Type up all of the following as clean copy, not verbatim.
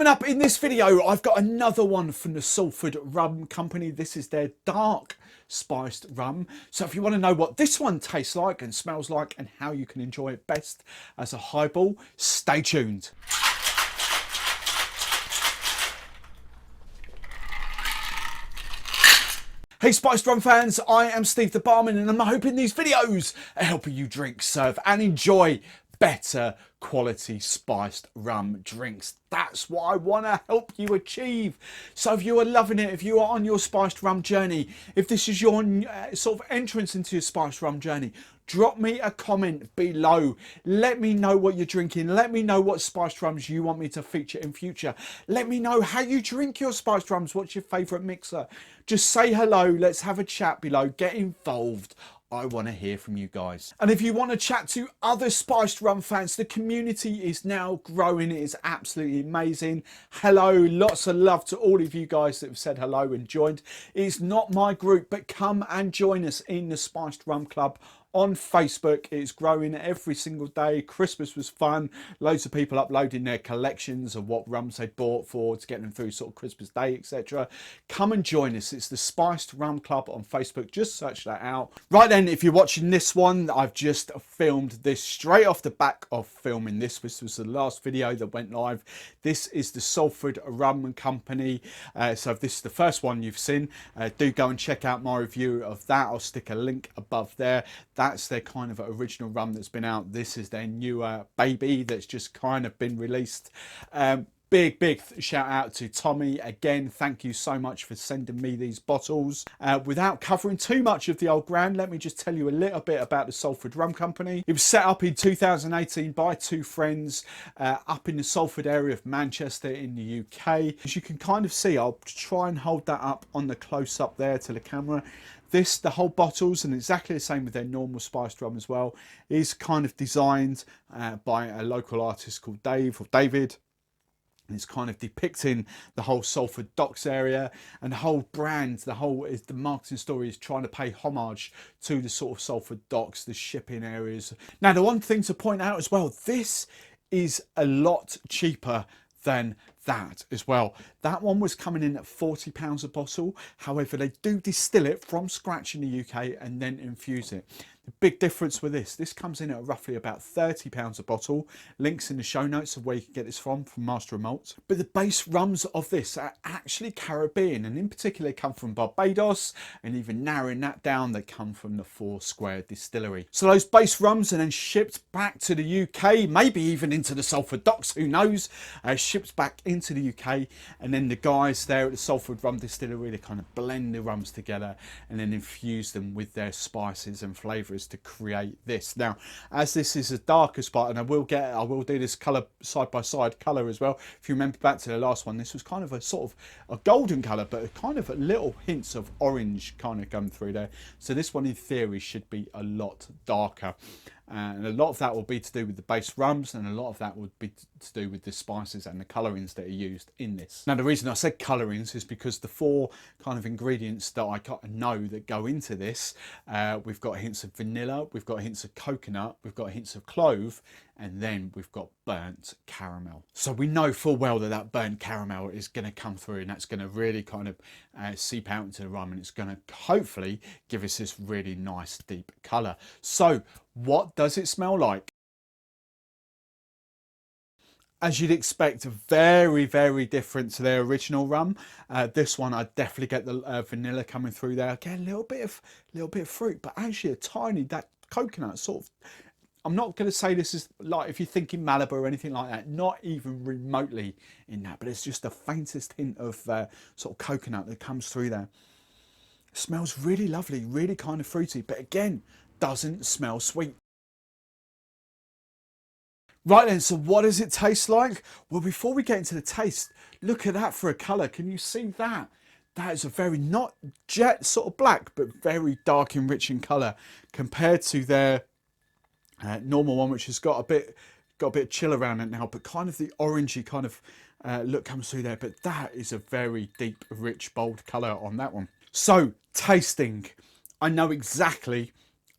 Coming up in this video, I've got another one from the Salford Rum Company. This is their dark spiced rum. So if you want to know what this one tastes like and smells like and how you can enjoy it best as a highball, stay tuned. Hey Spiced Rum fans, I am Steve the Barman and I'm hoping these videos are helping you drink, serve and enjoy better quality spiced rum drinks. That's what I want to help you achieve. So if you are loving it, if you are on your spiced rum journey, if this is your sort of entrance into your spiced rum journey, drop me a comment below. Let me know what you're drinking. Let me know what spiced rums you want me to feature in future. Let me know how you drink your spiced rums. What's your favourite mixer? Just say hello. Let's have a chat below. Get involved. I want to hear from you guys. And if you want to chat to other spiced rum fans, the community is now growing. It is absolutely amazing. Hello, lots of love to all of you guys that have said hello and joined. It's not my group, but come and join us in the Spiced Rum Club on Facebook. It's growing every single day. Christmas was fun. Loads of people uploading their collections of what rums they bought for to get them through sort of Christmas Day, etc. Come and join us. It's the Spiced Rum Club on Facebook. Just search that out. Right then, if you're watching this one, I've just filmed this straight off the back of filming this. This was the last video that went live. This is the Salford Rum Company. So if this is the first one you've seen, do go and check out my review of that. I'll stick a link above there. That's their kind of original rum that's been out. This is their newer baby that's just kind of been released. Big shout out to Tommy. Again, thank you so much for sending me these bottles. Without covering too much of the old ground, let me just tell you a little bit about the Salford Rum Company. It was set up in 2018 by two friends up in the Salford area of Manchester in the UK. As you can kind of see, I'll try and hold that up on the close up there to the camera. The whole bottles, and exactly the same with their normal spiced rum as well, is kind of designed by a local artist called David. And it's kind of depicting the whole Salford Docks area, and the whole brand, the marketing story is trying to pay homage to the sort of Salford Docks, the shipping areas. Now, the one thing to point out as well, this is a lot cheaper than that as well. That one was coming in at £40 a bottle. However, they do distill it from scratch in the UK and then infuse it. The big difference with this comes in at roughly about £30 a bottle. Links in the show notes of where you can get this from Master of Malts. But the base rums of this are actually Caribbean, and in particular they come from Barbados, and even narrowing that down, they come from the Foursquare Distillery. So those base rums are then shipped back to the UK, maybe even into the Salford Docks, who knows, shipped back into the UK, and then the guys there at the Salford Rum Distillery, they kind of blend the rums together and then infuse them with their spices and flavours to create this. Now, as this is a darker spot, and I will do this colour side by side colour as well. If you remember back to the last one, this was kind of a sort of a golden colour, but a kind of a little hints of orange kind of come through there. So this one in theory should be a lot darker. And a lot of that will be to do with the base rums, and a lot of that would be to do with the spices and the colourings that are used in this. Now, the reason I said colourings is because the four kind of ingredients that I know that go into this, we've got hints of vanilla, we've got hints of coconut, we've got hints of clove, and then we've got burnt caramel. So we know full well that that burnt caramel is going to come through, and that's going to really kind of seep out into the rum, and it's going to hopefully give us this really nice deep colour. So what does it smell like? As you'd expect, very different to their original rum. This one, I definitely get the vanilla coming through there. Again, a little bit of fruit, but actually a tiny, that coconut sort of. I'm not going to say this is like if you're thinking Malibu or anything like that, not even remotely in that, but it's just the faintest hint of sort of coconut that comes through there. It smells really lovely, really kind of fruity, but again, doesn't smell sweet. Right then, so what does it taste like? Well, before we get into the taste, look at that for a colour. Can you see that? That is a very, not jet sort of black, but very dark and rich in colour compared to their normal one, which has got a bit of chill around it now, but kind of the orangey kind of look comes through there. But that is a very deep, rich, bold colour on that one. So tasting, I know exactly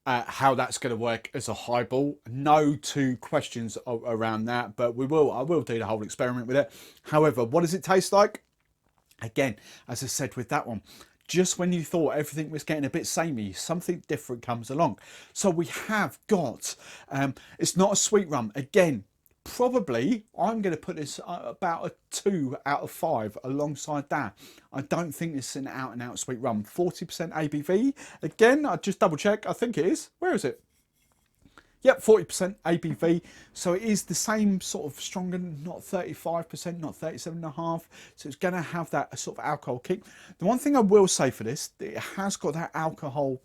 how that's going to work as a highball. No two questions around that, but I will do the whole experiment with it. However, what does it taste like? Again, as I said with that one, just when you thought everything was getting a bit samey, something different comes along. So we have got, it's not a sweet rum. Again, probably I'm going to put this about a 2 out of 5 alongside that. I don't think it's an out and out sweet rum. 40% ABV. Again, I just double check. I think it is. Where is it? Yep, 40% ABV. So it is the same sort of stronger, not 35%, not 37.5. So it's going to have that sort of alcohol kick. The one thing I will say for this, it has got that alcohol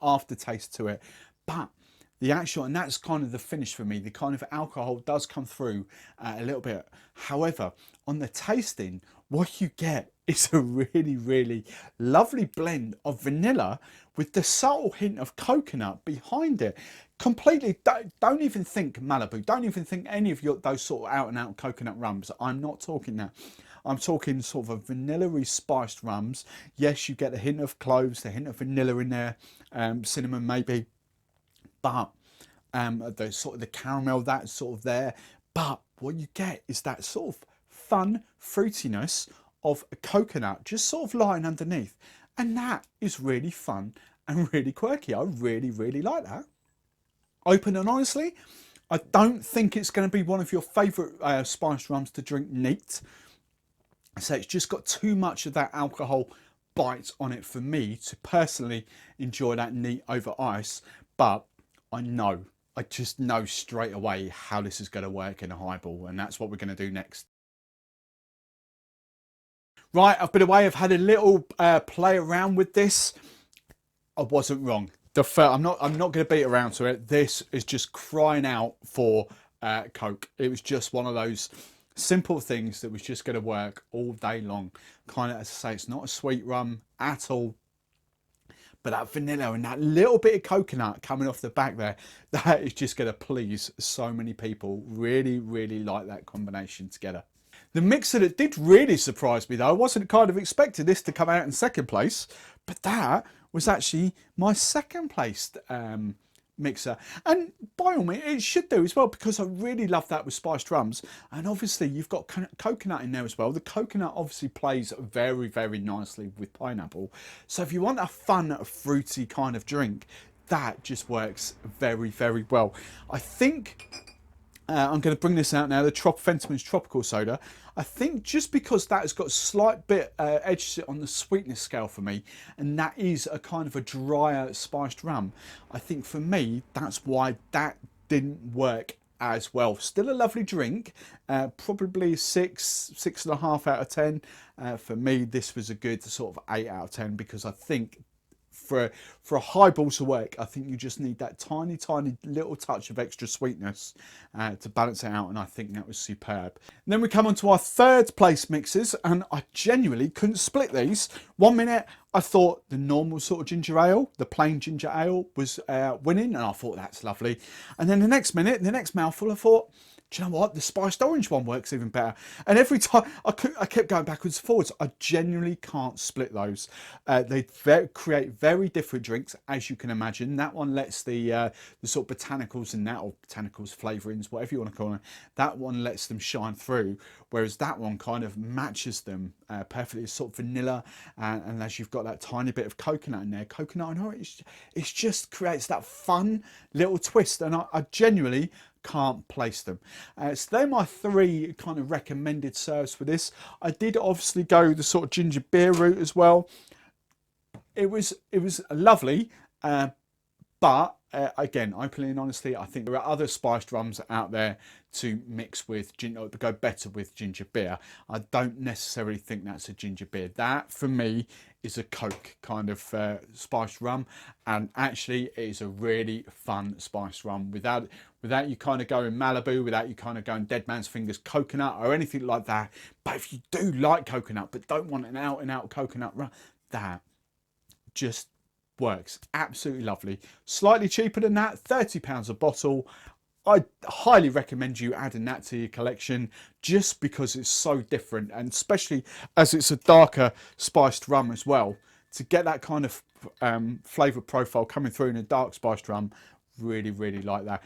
aftertaste to it, but the actual, and that's kind of the finish for me, the kind of alcohol does come through a little bit. However, on the tasting, what you get is a really, really lovely blend of vanilla with the subtle hint of coconut behind it. Completely, don't even think Malibu, don't even think any of those sort of out and out coconut rums. I'm not talking that. I'm talking sort of a vanilla-y spiced rums. Yes, you get a hint of cloves, the hint of vanilla in there, cinnamon maybe. But the sort of the caramel that's sort of there, but what you get is that sort of fun fruitiness of a coconut just sort of lying underneath, and that is really fun and really quirky. I really, really like that. Open and honestly, I don't think it's going to be one of your favourite spiced rums to drink neat. So it's just got too much of that alcohol bite on it for me to personally enjoy that neat over ice. But I just know straight away how this is going to work in a highball, and that's what we're going to do next. Right, I've been away, I've had a little play around with this. I wasn't wrong. I'm not going to beat around to it. This is just crying out for Coke. It was just one of those simple things that was just going to work all day long. Kind of, as I say, it's not a sweet rum at all. But that vanilla and that little bit of coconut coming off the back there, that is just going to please so many people. Really, really like that combination together. The mixer that did really surprise me though, I wasn't kind of expecting this to come out in second place, but that was actually my second placed mixer, and by all means it should do as well, because I really love that with spiced rums. And obviously you've got coconut in there as well. The coconut obviously plays very, very nicely with pineapple, so if you want a fun fruity kind of drink, that just works very, very well. I think I'm going to bring this out now, the Fentiman's Tropical Soda. I think just because that has got a slight bit edge to it on the sweetness scale for me, and that is a kind of a drier spiced rum, I think for me that's why that didn't work as well. Still a lovely drink, probably 6.5 out of 10. For me this was a good sort of 8 out of 10, because I think for a highball to work, I think you just need that tiny, tiny little touch of extra sweetness to balance it out, and I think that was superb. And then we come on to our third place mixers, and I genuinely couldn't split these. 1 minute I thought the normal sort of ginger ale, the plain ginger ale, was winning, and I thought that's lovely. And then the next minute, the next mouthful, I thought, do you know what, the spiced orange one works even better. And every time I kept going backwards and forwards. I genuinely can't split those. They create very different drinks, as you can imagine. That one lets the sort of botanicals in that, or botanicals, flavourings, whatever you want to call them, that one lets them shine through, whereas that one kind of matches them perfectly. It's sort of vanilla, and as you've got that tiny bit of coconut in there, coconut and orange, it just creates that fun little twist, and I genuinely can't place them. So they're my 3 kind of recommended serves for this. I did obviously go the sort of ginger beer route as well. It was lovely, but again, openly and honestly, I think there are other spiced rums out there to mix with to go better with ginger beer. I don't necessarily think that's a ginger beer. That for me is a Coke kind of spiced rum, and actually it is a really fun spiced rum without you kind of going Malibu, without you kind of going Dead Man's Fingers coconut or anything like that. But if you do like coconut but don't want an out and out coconut rum, that just works absolutely lovely. Slightly cheaper than that, £30 a bottle. I highly recommend you adding that to your collection, just because it's so different, and especially as it's a darker spiced rum as well, to get that kind of flavour profile coming through in a dark spiced rum. Really like that.